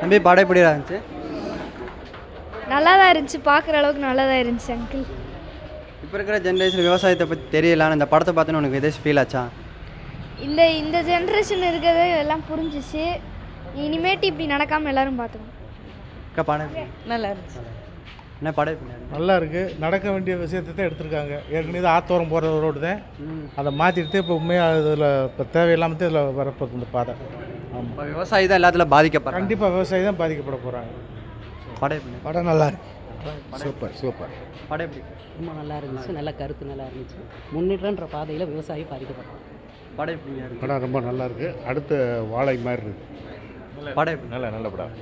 தம்பி படம் எப்படி இருந்துச்சு? நல்லா தான் இருந்துச்சு, பார்க்குற அளவுக்கு நல்லா தான் இருந்துச்சு அங்கிள். இப்போ இருக்கிற ஜென்ரேஷன் விவசாயத்தை பற்றி தெரியல, இந்த படத்தை பார்த்தோன்னு உனக்கு எதாச்சும் ஃபீல் ஆச்சா? இந்த ஜென்ரேஷன் இருக்கிறது எல்லாம் புரிஞ்சிச்சு. இனிமேட்டு இப்படி நடக்காமல் எல்லாரும் பார்த்துக்கணும். படம் நல்லா இருந்துச்சு. என்ன படம் எப்படி? நல்லா இருக்குது. நடக்க வேண்டிய விஷயத்தை தான் எடுத்திருக்காங்க. ஏற்கனவே ஆத்தோரம் போகிற ரோடு தான், அதை மாற்றிட்டு இப்போ உண்மையாக இதில் இப்போ தேவையில்லாமல் இதில் வரப்போகுது இந்த பாதை. ஆமாம், விவசாயி தான் எல்லாத்துல பாதிக்கப்படுறாங்க. கண்டிப்பாக விவசாயி தான் பாதிக்கப்பட போகிறாங்க. படம் எப்படி? படம் நல்லா இருக்கு. சூப்பர். படம் எப்படி? ரொம்ப நல்லா இருந்துச்சு. நல்ல கருத்து நல்லா இருந்துச்சு. முன்னேற்றன்ற பாதையில் விவசாயி பாதிக்கப்படுறாங்க. படம் எப்படி இருக்கு? படம் ரொம்ப நல்லா இருக்குது. அடுத்த வாழை மாதிரி இருக்குது. படம் எப்படி? நல்ல படம்.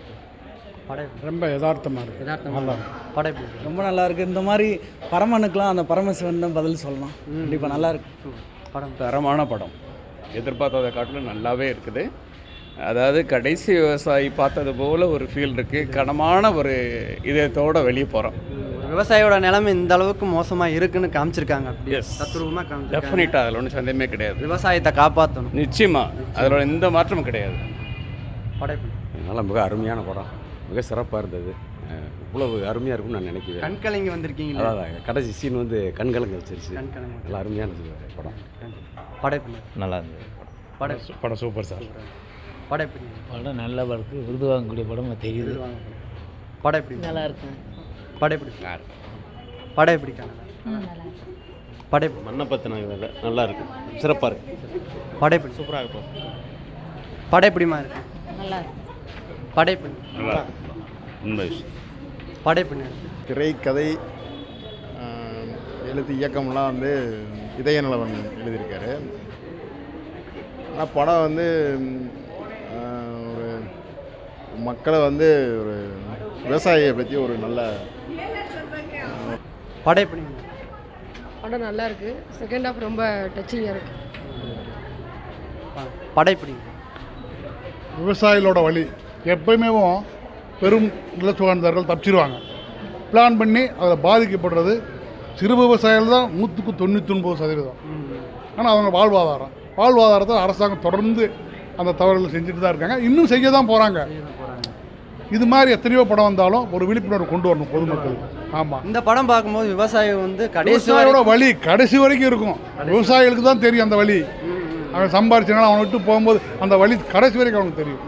படம் எப்படி? ரொம்ப யதார்த்தமாக இருக்குது. நல்லா படம் எப்படி? ரொம்ப நல்லா இருக்குது. இந்த மாதிரி பரமனுக்கெலாம் அந்த பரமசிவன் தான் பதில் சொல்லலாம். கண்டிப்பாக நல்லா இருக்கு. படம் தரமான படம், எதிர்பார்த்ததை காட்டிலும் நல்லாவே இருக்குது. அதாவது கடைசி விவசாயி பார்த்தது போல் ஒரு ஃபீல் இருக்குது. கனமான ஒரு இதயத்தோடு வெளியே போகிறோம். விவசாயியோட நிலைமை இந்த அளவுக்கு மோசமாக இருக்குன்னு காமிச்சிருக்காங்க. எஸ், தத்ரூபமாக காமிச்சிருக்காங்க. டெஃபினட்டாக அதில் ஒன்றும் சந்தேகமே கிடையாது. விவசாயத்தை காப்பாற்றணும் நிச்சயமாக அதில் எந்த மாற்றமும் கிடையாது. படம் எப்படி? அதனால் மிக அருமையான படம், மிக சிறப்பாக இருந்தது. இவ்வளவு அருமையாக இருக்கும்னு நான் நினைக்கிறேன். கண்கலங்கி வந்திருக்கீங்களா? அதான் கடைசி சீன் வந்து கண்கலங்க வச்சிருச்சு. கண்கலங்கி. நல்லா அருமையான படம். படம் எப்படி? நல்லா இருந்தது. படம் சூப்பர் சார். படம் எப்படி? படம் நல்ல படத்துக்கு விருது வாங்கக்கூடிய படம் தெரியுது. படம் எப்படி? நல்லா இருக்கும். படம் எப்படி? படம் எப்படி? படம் எப்படி? மண்ணை பற்றின நல்லா இருக்கு, சிறப்பாக இருக்கு. படம் எப்படி? சூப்பராக இருக்கும். படம் எப்படிமா இருக்கு? நல்லா இருக்கும். படம் எப்படி? நல்லா உண்மை விஷயம். படம் எப்படி? திரைக்கதை, எழுத்து, இயக்கம்லாம் வந்து இதயநலவன் எழுதியிருக்காரு. ஆனால் படம் வந்து ஒரு மக்களை வந்து ஒரு விவசாயியை பற்றி ஒரு நல்ல படம் எப்படி? படம் நல்லா இருக்குது. செகண்ட் ஹாஃப் ரொம்ப டச்சிங்காக இருக்குது. படம் எப்படி? விவசாயிகளோட வழி எப்பயுமே பெரும் நிலச்சுவார்ந்தவர்கள் தப்பிச்சிருவாங்க. பிளான் பண்ணி அதில் பாதிக்கப்படுறது சிறு விவசாயிகள் தான் 99%. ஆனால் அவங்க வாழ்வாதாரத்தை அரசாங்கம் தொடர்ந்து அந்த தவறுகளை செஞ்சுட்டு தான் இருக்காங்க. இன்னும் செய்ய தான் போகிறாங்க. இது மாதிரி எத்தனையோ படம் வந்தாலும் ஒரு விழிப்புணர்வு கொண்டு வரணும் பொதுமக்களுக்கு. ஆமாம், இந்த படம் பார்க்கும்போது விவசாயி வந்து விவசாயியோட வழி கடைசி வரைக்கும் இருக்கும். விவசாயிகளுக்கு தான் தெரியும் அந்த வழி. அவன் சம்பாரிச்சனால அவனை விட்டு போகும்போது அந்த வழி கடைசி வரைக்கும் அவனுக்கு தெரியும்.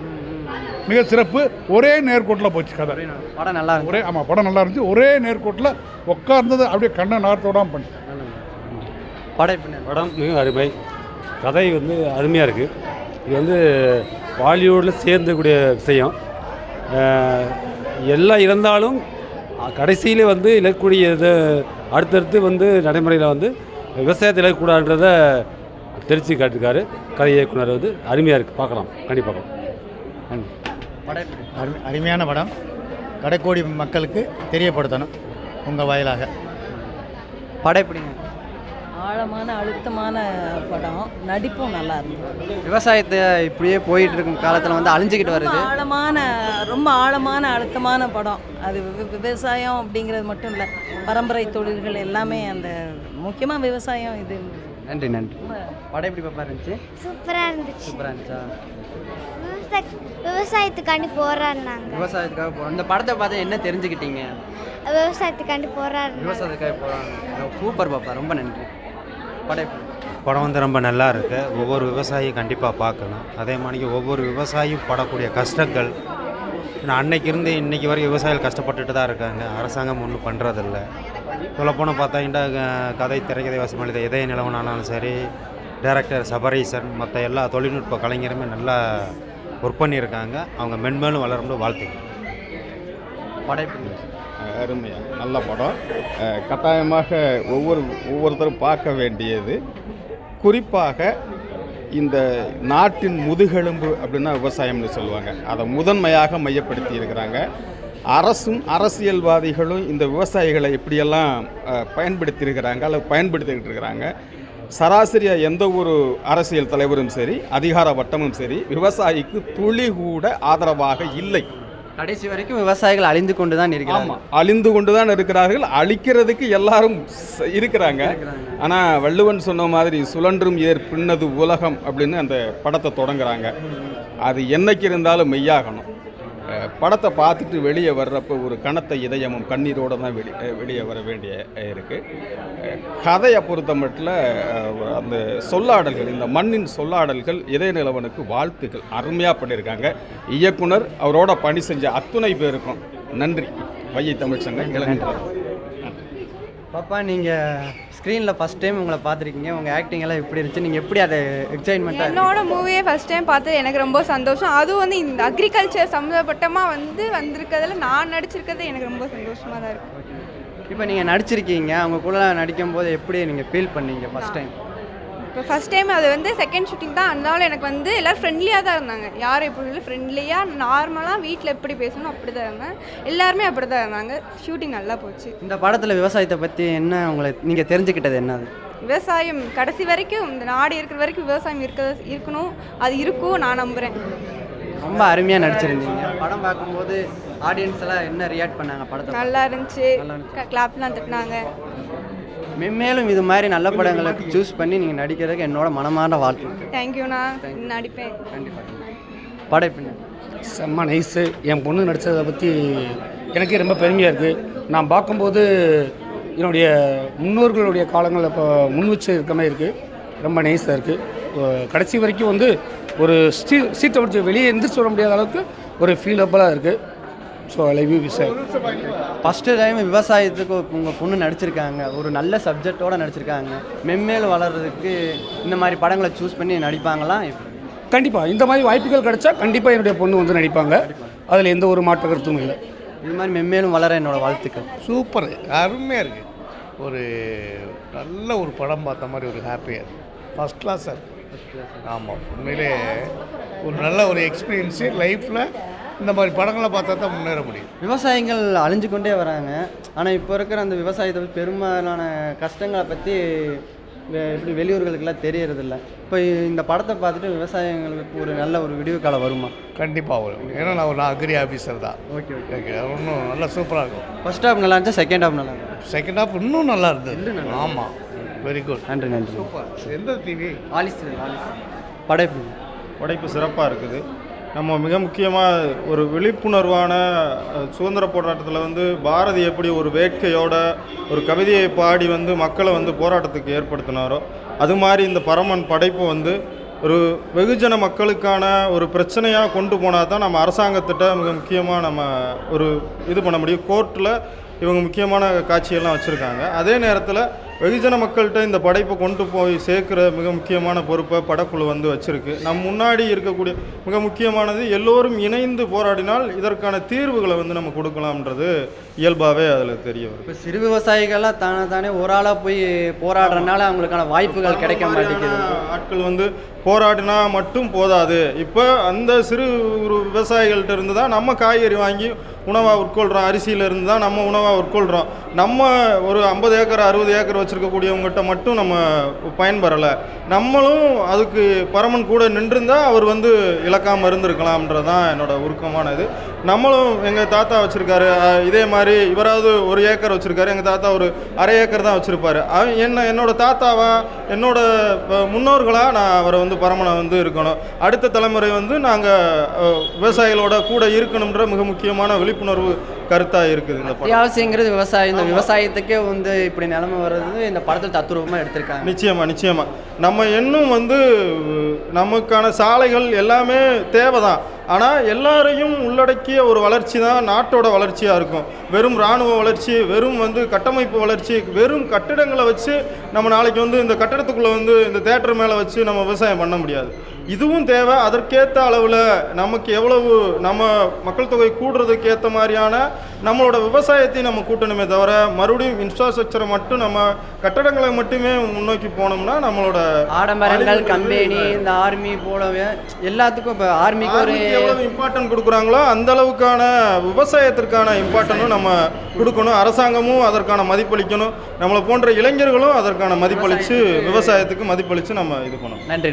மிக சிறப்பு. ஒரே நேர்கோட்டில் போச்சு கதை. படம் நல்லா இருக்கு. படம் நல்லா இருந்துச்சு. ஒரே நேர்கோட்டில் உட்கார்ந்தது அப்படியே கண்ணை நார்த்தோடாமல் பண்ணி. படம் எப்படி? படம் மிக அருமை. கதை வந்து அருமையாக இருக்குது. இது வந்து பாலிவுட்டில் சேர்ந்தக்கூடிய விஷயம். எல்லாம் இருந்தாலும் கடைசியில் வந்து இழக்கக்கூடிய இது அடுத்தடுத்து வந்து நடைமுறையில் வந்து விவசாயத்தில் இழக்கக்கூடாதுன்றதை தெரிச்சு காட்டிருக்காரு கதை இயக்குனர். வந்து அருமையாக இருக்குது, பார்க்கலாம், கண்டிப்பாக பார்க்கலாம். அருமையான படம். கடைக்கோடி மக்களுக்கு தெரியப்படுத்தணும் உங்கள் வாயிலாக. படம் எப்படிங்க? ஆழமான அழுத்தமான படம். நடிப்பும் நல்லா இருந்தது. விவசாயத்தை இப்படியே போயிட்டு இருக்கும் காலத்தில் வந்து அழிஞ்சிக்கிட்டு வருது. ரொம்ப ஆழமான அழுத்தமான படம். அது விவசாயம் அப்படிங்கிறது மட்டும் இல்லை, பரம்பரை தொழில்கள் எல்லாமே. அந்த முக்கியமாக விவசாயம் இது. நன்றி. படம் எப்படி பாப்பா இருந்துச்சு? சூப்பராக இருந்துச்சு. சூப்பராக இருந்துச்சா? விவசாயத்துக்காண்டி போராடினாங்க. விவசாயத்துக்காக போகிறோம். இந்த படத்தை பார்த்து என்ன தெரிஞ்சுக்கிட்டீங்க? விவசாயத்துக்காண்டி போராடினாங்க. விவசாயத்துக்காக போகிறாங்க. சூப்பர் பாப்பா, ரொம்ப நன்றி. படம் எப்படி? படம் வந்து ரொம்ப நல்லா இருக்குது. ஒவ்வொரு விவசாயியும் கண்டிப்பாக பார்க்கணும். அதே மாதிரி ஒவ்வொரு விவசாயியும் படக்கூடிய கஷ்டங்கள், அன்னைக்கு இருந்து இன்றைக்கி வரைக்கும் விவசாயிகள் கஷ்டப்பட்டுட்டு தான் இருக்காங்க. அரசாங்கம் ஒன்றும் பண்ணுறதில்ல. சொல்லப்போனால் பார்த்தீங்கன்னா கதை, திரைக்கதை, வசம் எழுத இதயநிலவன் ஆனாலும் சரி, டைரக்டர் சபரீசன், மற்ற எல்லா தொழில்நுட்ப கலைஞருமே நல்லா ஒர்க் பண்ணியிருக்காங்க. அவங்க மென்மேலும் வளரும்போது வாழ்த்துக்கள். படம் எப்படி? அருமையாக நல்ல படம். கட்டாயமாக ஒவ்வொருத்தரும் பார்க்க வேண்டியது. குறிப்பாக இந்த நாட்டின் முதுகெலும்பு அப்படின்னா விவசாயம்னு சொல்லுவாங்க. அதை முதன்மையாக மையப்படுத்தி இருக்கிறாங்க. அரசும் அரசியல்வாதிகளும் இந்த விவசாயிகளை எப்படியெல்லாம் பயன்படுத்தியிருக்கிறாங்க அல்லது பயன்படுத்திக்கிட்டு இருக்கிறாங்க. சராசரியாக எந்த ஒரு அரசியல் தலைவரும் சரி, அதிகார வட்டமும் சரி, விவசாயிக்கு துளி கூட ஆதரவாக இல்லை. கடைசி வரைக்கும் விவசாயிகள் அழிந்து கொண்டு தான் இருக்கிறாங்க. ஆமாம், அழிந்து கொண்டு தான் இருக்கிறார்கள். அழிக்கிறதுக்கு எல்லாரும் இருக்கிறாங்க. ஆனால் வள்ளுவன் சொன்ன மாதிரி சுழன்றும் ஏர் பின்னது உலகம் அப்படின்னு அந்த படத்தை தொடங்குறாங்க. அது என்னைக்கு இருந்தாலும் மெய்யாகணும். படத்தை பார்த்துட்டு வெளியே வர்றப்போ ஒரு கனத்த இதயமும் கண்ணீரோடு தான் வெளியே வர வேண்டிய இருக்குது. கதையை பொறுத்த மட்டும் அந்த சொல்லாடல்கள், இந்த மண்ணின் சொல்லாடல்கள் இதய நிலவனுக்கு வாழ்த்துக்கள். அருமையாக பண்ணியிருக்காங்க. இயக்குனர் அவரோட பணி செஞ்ச அத்துணை பேருக்கும் நன்றி. வையை தமிழ் சங்கம் இளைஞர். பாப்பா, நீங்கள் ஸ்க்ரீனில் ஃபஸ்ட் டைம் உங்களை பார்த்துருக்கீங்க, உங்கள் ஆக்டிங் எல்லாம் எப்படி இருந்துச்சு, நீங்கள் எப்படி அதை எக்ஸைட்மெண்ட்டாக? என்னோட மூவியே ஃபஸ்ட் டைம் பார்த்து எனக்கு ரொம்ப சந்தோஷம். அதுவும் வந்து இந்த அக்ரிகல்ச்சர் சம்மந்தப்பட்டமாக வந்திருக்கிறதுல நான் நடிச்சிருக்கிறது எனக்கு ரொம்ப சந்தோஷமாக தான் இருக்குது. இப்போ நீங்கள் நடிச்சிருக்கீங்க, அவங்க கூட நடிக்கும்போது எப்படி நீங்கள் ஃபீல் பண்ணீங்க ஃபஸ்ட் டைம்? இப்போ ஃபஸ்ட் டைம் அது வந்து செகண்ட் ஷூட்டிங் தான், அதனால எனக்கு வந்து எல்லோரும் ஃப்ரெண்ட்லியாக தான் இருந்தாங்க. யாரும் எப்படி இல்லை, ஃப்ரெண்ட்லியாக நார்மலாக வீட்டில் எப்படி பேசணும் அப்படி தான் இருந்தேன். எல்லாருமே அப்படி தான் இருந்தாங்க. ஷூட்டிங் நல்லா போச்சு. இந்த படத்தில் விவசாயத்தை பற்றி என்ன நீங்கள் தெரிஞ்சுக்கிட்டது என்னது? விவசாயம் கடைசி வரைக்கும், இந்த நாடு இருக்கிற வரைக்கும் விவசாயம் இருக்கணும், அது இருக்கும் நான் நம்புகிறேன். ரொம்ப அருமையாக நடிச்சிருந்தீங்க. படம் பார்க்கும்போது ஆடியன்ஸ் எல்லாம் என்ன ரியாக்ட் பண்ணாங்க படத்தை? நல்லா இருந்துச்சு, கிளாப்லாம் தட்டினாங்க. மென்மேலும் இது மாதிரி நல்ல படங்களுக்கு சூஸ் பண்ணி நீங்கள் நடிக்கிறதுக்கு என்னோட மனமார்ந்த வாழ்த்து. தேங்க்யூண்ணா, நடிப்பேன் கண்டிப்பாக. படைப்பின்ன செம்ம நைஸு. என் பொண்ணு நடித்ததை பற்றி எனக்கே ரொம்ப பெருமையாக இருக்குது. நான் பார்க்கும்போது என்னுடைய முன்னோர்களுடைய காலங்களில் இப்போ முன் வச்சு இருக்க மாதிரி இருக்குது. ரொம்ப நைஸாக இருக்குது. கடைசி வரைக்கும் வந்து ஒரு சீட்டை வச்சு வெளியே எந்திரிச்சு வர முடியாத அளவுக்கு ஒரு ஃபீலபுளாக இருக்குது. ஸோ ஐ லவ் யூ விசாய். ஃபஸ்ட்டு டைம் விவசாயத்துக்கு உங்கள் பொண்ணு நடிச்சிருக்காங்க, ஒரு நல்ல சப்ஜெக்டோடு நடிச்சிருக்காங்க. மென்மேலும் வளர்கிறதுக்கு இந்த மாதிரி படங்களை சூஸ் பண்ணி நடிப்பாங்களா? கண்டிப்பாக இந்த மாதிரி வாய்ப்புகள் கிடைச்சா கண்டிப்பாக என்னுடைய பொண்ணு வந்து நடிப்பாங்க. அதில் எந்த ஒரு மாற்று கருத்தும் இல்லை. இது மாதிரி மென்மேலும் வளர என்னோடய வாழ்த்துக்கள். சூப்பர், அருமையாக இருக்குது. ஒரு நல்ல ஒரு படம் பார்த்த மாதிரி ஒரு ஹாப்பியாக இருக்குது. First class sir. ஆமாம், உண்மையிலே ஒரு நல்ல ஒரு எக்ஸ்பீரியன்ஸு லைஃப்பில். இந்த மாதிரி படங்களை பார்த்தா தான் முன்னேற முடியும். விவசாயிகள் அழிஞ்சு கொண்டே வராங்க. ஆனால் இப்போ இருக்கிற அந்த விவசாயத்தை பெரும்பாலான கஷ்டங்களை பற்றி எப்படி வெளியூர்களுக்கெல்லாம் தெரியறதில்ல. இப்போ இந்த படத்தை பார்த்துட்டு விவசாயிகளுக்கு ஒரு நல்ல ஒரு விடிவு காலம் வருமா? கண்டிப்பாக வரும். ஏன்னா நான் அக்ரி ஆஃபீஸர் தான். ஓகே ஓகே ஓகே, இன்னும் நல்லா சூப்பராக இருக்கும். ஃபர்ஸ்ட் ஹாஃப் நல்லா இருந்துச்சு, செகண்ட் ஹாஃப் நல்லா இருந்துச்சு. செகண்ட் ஹாஃப் இன்னும் நல்லா இருந்தது. ஆமாம், வெரி குட். நன்றி நன்றி. சூப்பர். எந்த டிவி? ஆலிஸ் படைப்பு சிறப்பாக இருக்குது. நம்ம மிக முக்கியமாக ஒரு விழிப்புணர்வான சுதந்திர போராட்டத்தில் வந்து பாரதி எப்படி ஒரு வேட்கையோட ஒரு கவிதையை பாடி வந்து மக்களை வந்து போராட்டத்துக்கு ஏற்படுத்தினாரோ, அது மாதிரி இந்த பரமன் படைப்பு வந்து ஒரு வெகுஜன மக்களுக்கான ஒரு பிரச்சனையாக கொண்டு போனால் தான் நம்ம அரசாங்கத்திட்ட மிக முக்கியமாக நம்ம ஒரு இது பண்ண முடியும். கோர்ட்டில் இவங்க முக்கியமான காட்சியெல்லாம் வச்சுருக்காங்க. அதே நேரத்தில் வெகுஜன மக்கள்கிட்ட இந்த படைப்பை கொண்டு போய் சேர்க்குற மிக முக்கியமான பொறுப்பை படக்குழு வந்து வச்சுருக்கு. நம் முன்னாடி இருக்கக்கூடிய மிக முக்கியமானது எல்லோரும் இணைந்து போராடினால் இதற்கான தீர்வுகளை வந்து நம்ம கொடுக்கலாம்ன்றது இயல்பாகவே அதில் தெரிய வரும். இப்போ சிறு விவசாயிகள்லாம் தானே ஒரு ஆளாக போய் போராடுறதுனால அவங்களுக்கான வாய்ப்புகள் கிடைக்க மாட்டேங்குது. ஆட்கள் வந்து போராடினா மட்டும் போதாது. இப்போ அந்த சிறு விவசாயிகள்கிட்ட இருந்து தான் நம்ம காய்கறி வாங்கி உணவாக உட்கொள்கிறோம். அரிசியிலேருந்து தான் நம்ம உணவாக உட்கொள்கிறோம். நம்ம ஒரு 50 ஏக்கர் 60 ஏக்கர் வச்சுருக்கக்கூடியவங்ககிட்ட மட்டும் நம்ம பயன்பெறலை. நம்மளும் அதுக்கு பரமன் கூட நின்றுருந்தால் அவர் வந்து இழக்காமல் இருந்திருக்கலாம்ன்றது தான் என்னோடய உருக்கமான இது. நம்மளும் எங்கள் தாத்தா வச்சுருக்காரு, இதே மாதிரி இவராவது 1 ஏக்கர் வச்சுருக்காரு, எங்கள் தாத்தா ஒரு அரை ஏக்கர் தான் வச்சுருப்பார். என்னோடய தாத்தாவா என்னோட முன்னோர்களாக நான் அவரை வந்து பரமனை வந்து இருக்கணும். அடுத்த தலைமுறை வந்து நாங்கள் விவசாயிகளோட கூட இருக்கணுன்ற மிக முக்கியமான விழிப்புணர்வு கருத்தாக இருக்குது. இந்த அத்தியாவசியங்கிறது விவசாயம். இந்த விவசாயத்துக்கே வந்து இப்படி நிலைமை வர்றது இந்த படத்தில் தத்துரூபமாக எடுத்திருக்காங்க. நிச்சயமாக நம்ம இன்னும் வந்து நமக்கான சாலைகள் எல்லாமே தேவை தான். ஆனால் எல்லாரையும் உள்ளடக்கிய ஒரு வளர்ச்சி தான் நாட்டோட வளர்ச்சியாக இருக்கும். வெறும் இராணுவ வளர்ச்சி, வெறும் வந்து கட்டமைப்பு வளர்ச்சி, வெறும் கட்டிடங்களை வச்சு நம்ம நாளைக்கு வந்து இந்த கட்டடத்துக்குள்ளே வந்து இந்த தேட்டர் மேலே வச்சு நம்ம விவசாயம் பண்ண முடியாது. இதுவும் தேவை. அதற்கேற்ற அளவில் நமக்கு எவ்வளவு நம்ம மக்கள் தொகை கூடுறதுக்கு ஏற்ற மாதிரியான நம்மளோட விவசாயத்தை நம்ம கூட்டணுமே தவிர மறுபடியும் இன்ஃப்ராஸ்ட்ரக்சரை மட்டும் நம்ம கட்டடங்களை மட்டுமே முன்னோக்கி போனோம்னா நம்மளோட ஆடம்பரங்கள் கம்பெனி இந்த ஆர்மி போலவே எல்லாத்துக்கும் இப்போ ஆர்மிக்கு ஒரு எவ்வளவு இம்பார்ட்டன்ட் கொடுக்குறாங்களோ அந்த அளவுக்கான விவசாயத்திற்கான இம்பார்ட்டன்ட்டும் நம்ம கொடுக்கணும். அரசாங்கமும் அதற்கான மதிப்பளிக்கணும். நம்மளை போன்ற இளைஞர்களும் அதற்கான மதிப்பளித்து விவசாயத்துக்கு மதிப்பளித்து நம்ம இது பண்ணணும். நன்றி.